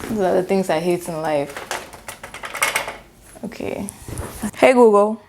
These are the things I hate in life. Okay. Hey Google,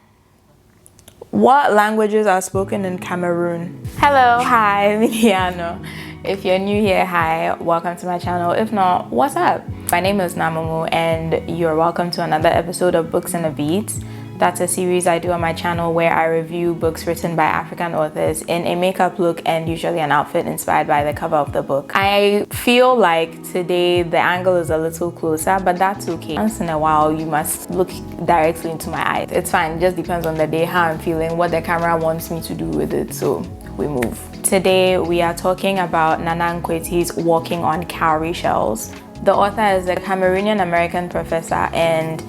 what languages are spoken in Cameroon? Hello, hi, Miliano. If you're new here, hi, welcome to my channel. If not, what's up? My name is Naa Momo and you're welcome to another episode of Books and a Beat. That's a series I do on my channel where I review books written by African authors in a makeup look and usually an outfit inspired by the cover of the book. I feel like today the angle is a little closer, but that's okay. Once in a while, you must look directly into my eyes. It's fine, it just depends on the day, how I'm feeling, what the camera wants me to do with it, so we move. Today, we are talking about Nana Nkweti's Walking on Cowrie Shells. The author is a Cameroonian-American professor, and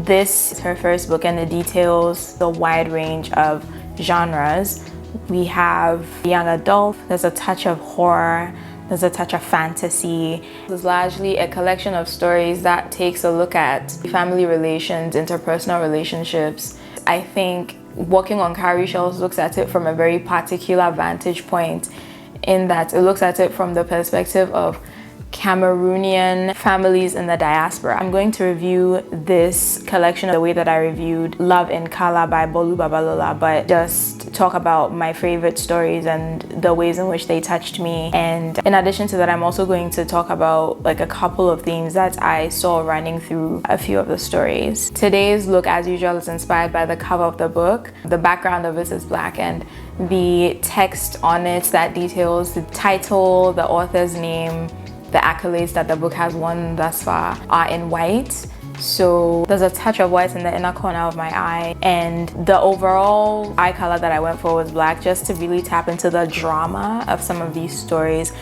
this is her first book, and it details the wide range of genres. We have young adult, there's a touch of horror, there's a touch of fantasy. It's largely a collection of stories that takes a look at family relations, interpersonal relationships. I think Walking on Cowrie Shells looks at it from a very particular vantage point, in that it looks at it from the perspective of Cameroonian families in the diaspora. I'm going to review this collection the way that I reviewed Love in Color by Bolu Babalola, but just talk about my favorite stories and the ways in which they touched me. And in addition to that, I'm also going to talk about like a couple of themes that I saw running through a few of the stories. Today's look, as usual, is inspired by the cover of the book. The background of it is black, and the text on it that details the title, the author's name, the accolades that the book has won thus far are in white. So there's a touch of white in the inner corner of my eye, and the overall eye color that I went for was black, just to really tap into the drama of some of these stories,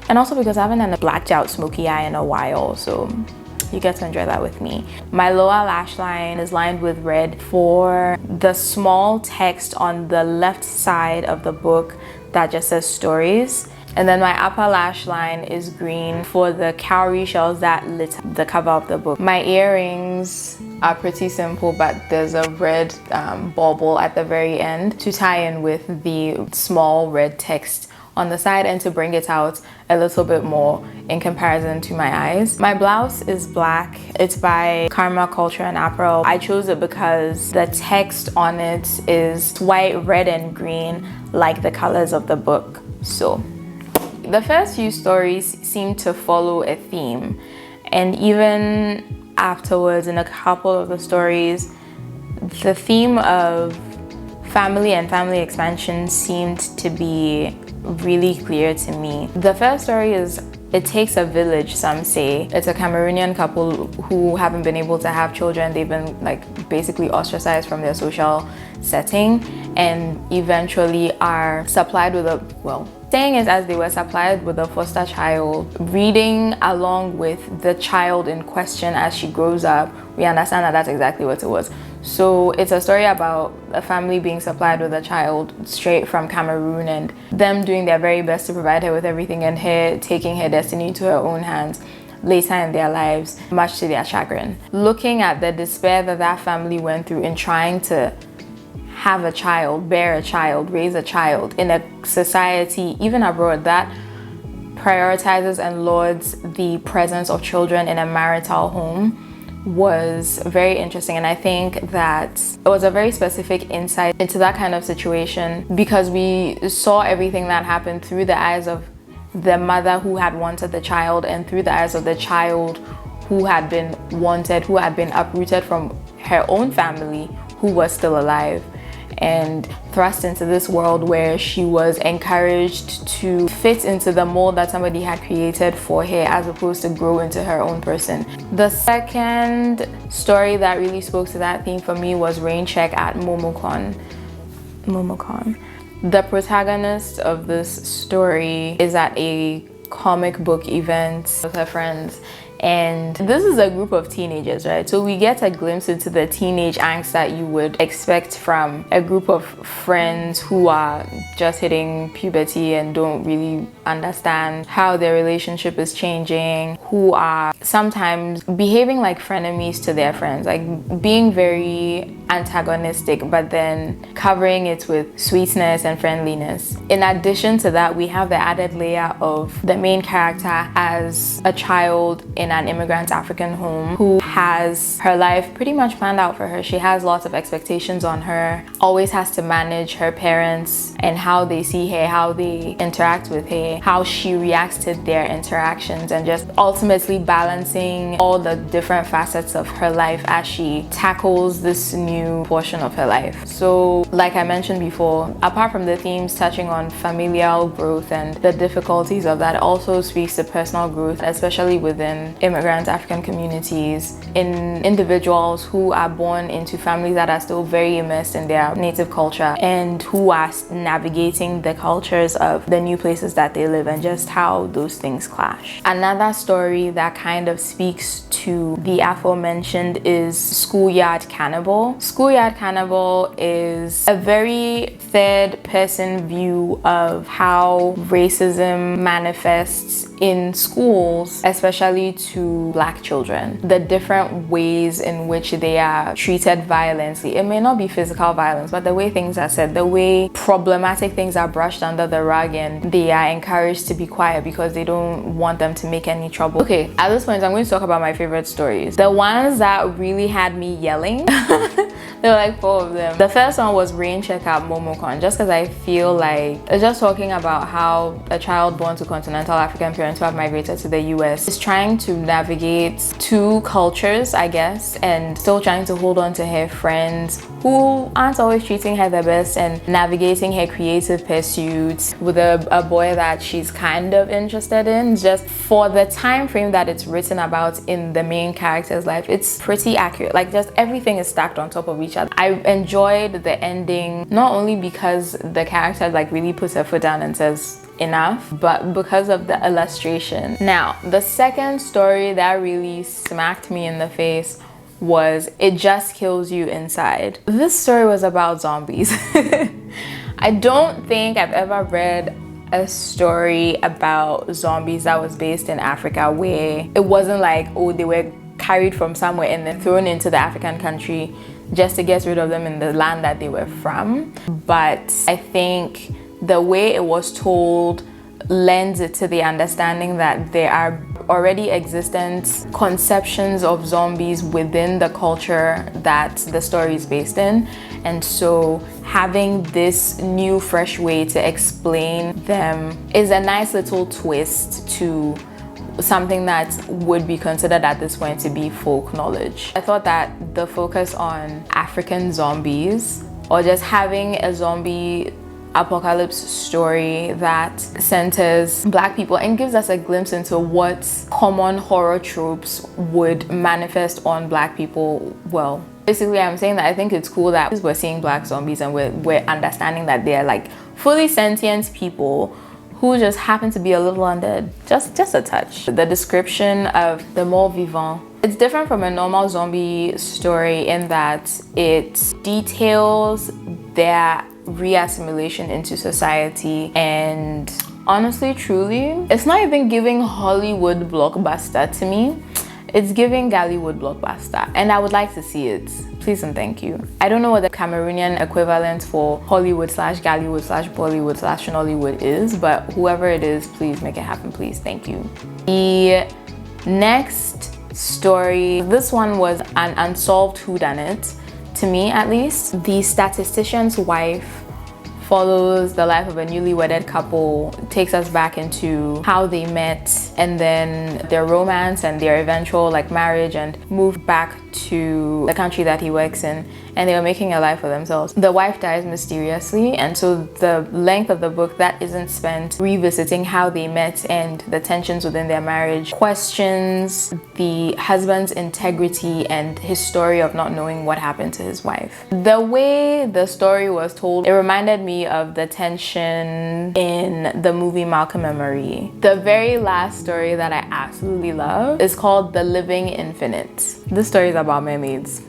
and also because I haven't had a blacked out smoky eye in a while, so you get to enjoy that with me. My lower lash line is lined with red for the small text on the left side of the book that just says stories. And then my upper lash line is green for the cowrie shells that lit the cover of the book. My earrings are pretty simple, but there's a red bauble at the very end to tie in with the small red text on the side and to bring it out a little bit more in comparison to my eyes. My blouse is black. It's by Karma Culture and Apparel. I chose it because the text on it is white, red, and green, like the colors of the book. So the first few stories seem to follow a theme, and even afterwards in a couple of the stories, the theme of family and family expansion seemed to be really clear to me. The first story is It Takes a Village, some say. It's a Cameroonian couple who haven't been able to have children. They've been like basically ostracized from their social setting, and eventually are supplied with saying is as they were supplied with a foster child, reading along with the child in question as she grows up, we understand that that's exactly what it was. So it's a story about a family being supplied with a child straight from Cameroon, and them doing their very best to provide her with everything, and her taking her destiny into her own hands later in their lives, much to their chagrin. Looking at the despair that that family went through in trying to have a child, bear a child, raise a child in a society, even abroad, that prioritizes and lauds the presence of children in a marital home, was very interesting. And I think that it was a very specific insight into that kind of situation, because we saw everything that happened through the eyes of the mother who had wanted the child, and through the eyes of the child who had been wanted, who had been uprooted from her own family, who was still alive, and thrust into this world where she was encouraged to fit into the mold that somebody had created for her, as opposed to grow into her own person. The second story that really spoke to that theme for me was Rain Check at Momocon. The protagonist of this story is at a comic book event with her friends, and this is a group of teenagers, right? So we get a glimpse into the teenage angst that you would expect from a group of friends who are just hitting puberty and don't really understand how their relationship is changing, who are sometimes behaving like frenemies to their friends, like being very antagonistic, but then covering it with sweetness and friendliness. In addition to that, we have the added layer of the main character as a child in an immigrant African home who has her life pretty much planned out for her. She has lots of expectations on her, always has to manage her parents and how they see her, how they interact with her, how she reacts to their interactions, and just ultimately balancing all the different facets of her life as she tackles this new portion of her life. So like I mentioned before, apart from the themes touching on familial growth and the difficulties of that, it also speaks to personal growth, especially within immigrant African communities, in individuals who are born into families that are still very immersed in their native culture and who are navigating the cultures of the new places that they live and just how those things clash. Another story that kind of speaks to the aforementioned is Schoolyard Cannibal. Schoolyard Cannibal is a very third-person view of how racism manifests in schools, especially to Black children. The different ways in which they are treated violently. It may not be physical violence, but the way things are said, the way problematic things are brushed under the rug and they are encouraged to be quiet because they don't want them to make any trouble. Okay, at this point, I'm going to talk about my favorite stories. The ones that really had me yelling. There were like 4 of them. The first one was Rain Check at Momocon, just because I feel like it's just talking about how a child born to continental African parents who have migrated to the US is trying to navigate 2 cultures, I guess, and still trying to hold on to her friends who aren't always treating her the best, and navigating her creative pursuits with a boy that she's kind of interested in. Just for the time frame that it's written about in the main character's life, it's pretty accurate. Like, just everything is stacked on top of each other. I enjoyed the ending, not only because the character like really puts her foot down and says enough, but because of the illustration. Now, the second story that really smacked me in the face was It Just Kills You Inside. This story was about zombies. I don't think I've ever read a story about zombies that was based in Africa where it wasn't like, oh, they were carried from somewhere and then thrown into the African country just to get rid of them in the land that they were from. But I think the way it was told lends it to the understanding that there are already existent conceptions of zombies within the culture that the story is based in. And so having this new fresh way to explain them is a nice little twist to something that would be considered at this point to be folk knowledge. I thought that the focus on African zombies, or just having a zombie apocalypse story that centers Black people and gives us a glimpse into what common horror tropes would manifest on Black people, well, basically I'm saying that I think it's cool that we're seeing Black zombies and we're understanding that they're like fully sentient people who just happen to be a little undead, just a touch. The description of the mort vivant, it's different from a normal zombie story in that it details their re-assimilation into society, and honestly, truly, it's not even giving Hollywood blockbuster to me. It's giving Ghallywood blockbuster, and I would like to see it. Please and thank you. I don't know what the Cameroonian equivalent for Hollywood / Ghallywood / Bollywood / Nollywood is, but whoever it is, please make it happen, please. Thank you. The next story, this one was an unsolved whodunit, to me at least. The Statistician's Wife follows the life of a newly wedded couple, takes us back into how they met and then their romance and their eventual like marriage and moved back to the country that he works in, and they were making a life for themselves. The wife dies mysteriously, and so the length of the book that isn't spent revisiting how they met and the tensions within their marriage questions the husband's integrity and his story of not knowing what happened to his wife. The way the story was told, it reminded me of the tension in the movie Malcolm and Marie. The very last story that I absolutely love is called The Living Infinite. This story is about mermaids.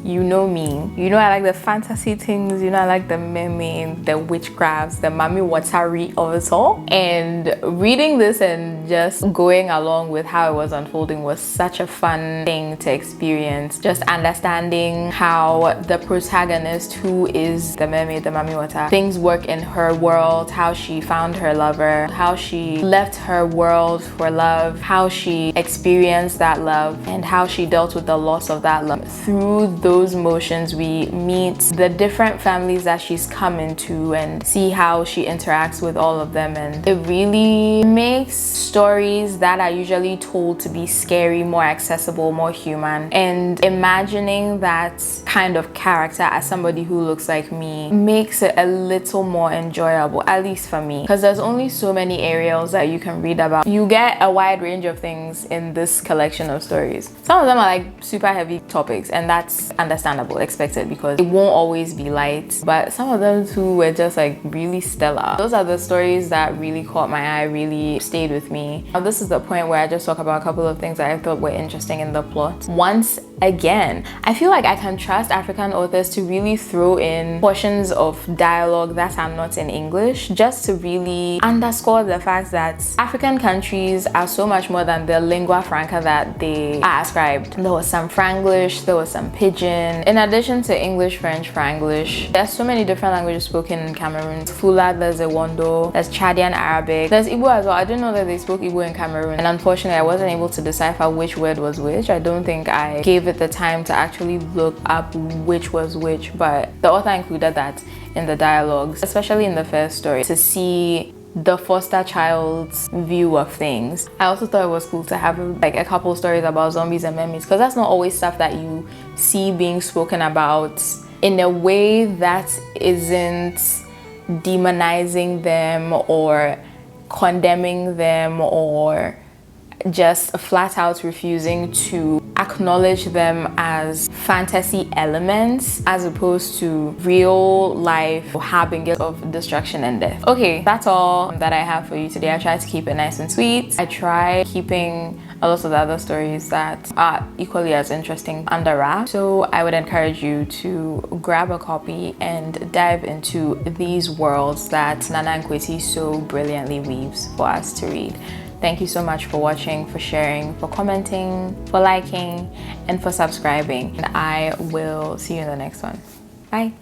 You know me. You know I like the fantasy things. You know I like the mermaid, the witchcrafts, the mami watari of it all. And reading this and just going along with how it was unfolding was such a fun thing to experience. Just understanding how the protagonist, who is the mermaid, the mami wata, things work in her world, how she found her lover, how she left her world for love, how she experienced that love, and how she dealt with the loss of that love. Through those motions, we meet the different families that she's come into and see how she interacts with all of them. And it really makes stories that are usually told to be scary more accessible, more human. And imagining that kind of character as somebody who looks like me makes it a little more enjoyable, at least for me, because there's only so many areas that you can read about. You get a wide range of things in this collection of stories. Some of them are like super heavy topics, and that's understandable, expected, because it won't always be light, but some of them too were just like really stellar. Those are the stories that really caught my eye, really stayed with me. Now this is the point where I just talk about a couple of things that I thought were interesting in the plot. Once again, I feel like I can trust African authors to really throw in portions of dialogue that are not in English, just to really underscore the fact that African countries are so much more than the lingua franca that they are ascribed. There was some Franglish, there was some Pidgin. In addition to English, French, Franglish, there's so many different languages spoken in Cameroon. Fula, there's Ewondo, there's Chadian Arabic, there's Igbo as well. I didn't know that they spoke Igbo in Cameroon, and unfortunately I wasn't able to decipher which word was which. I don't think I gave it the time to actually look up which was which, but the author included that in the dialogues, especially in the first story, to see the foster child's view of things. I also thought it was cool to have like a couple stories about zombies and mermaids, because that's not always stuff that you see being spoken about in a way that isn't demonizing them or condemning them or just flat out refusing to acknowledge them as fantasy elements as opposed to real life harbingers of destruction and death. Okay, that's all that I have for you today. I try to keep it nice and sweet. I try keeping a lot of the other stories that are equally as interesting under wraps. So I would encourage you to grab a copy and dive into these worlds that Nana Nkweti so brilliantly weaves for us to read. Thank you so much for watching, for sharing, for commenting, for liking, and for subscribing. And I will see you in the next one. Bye.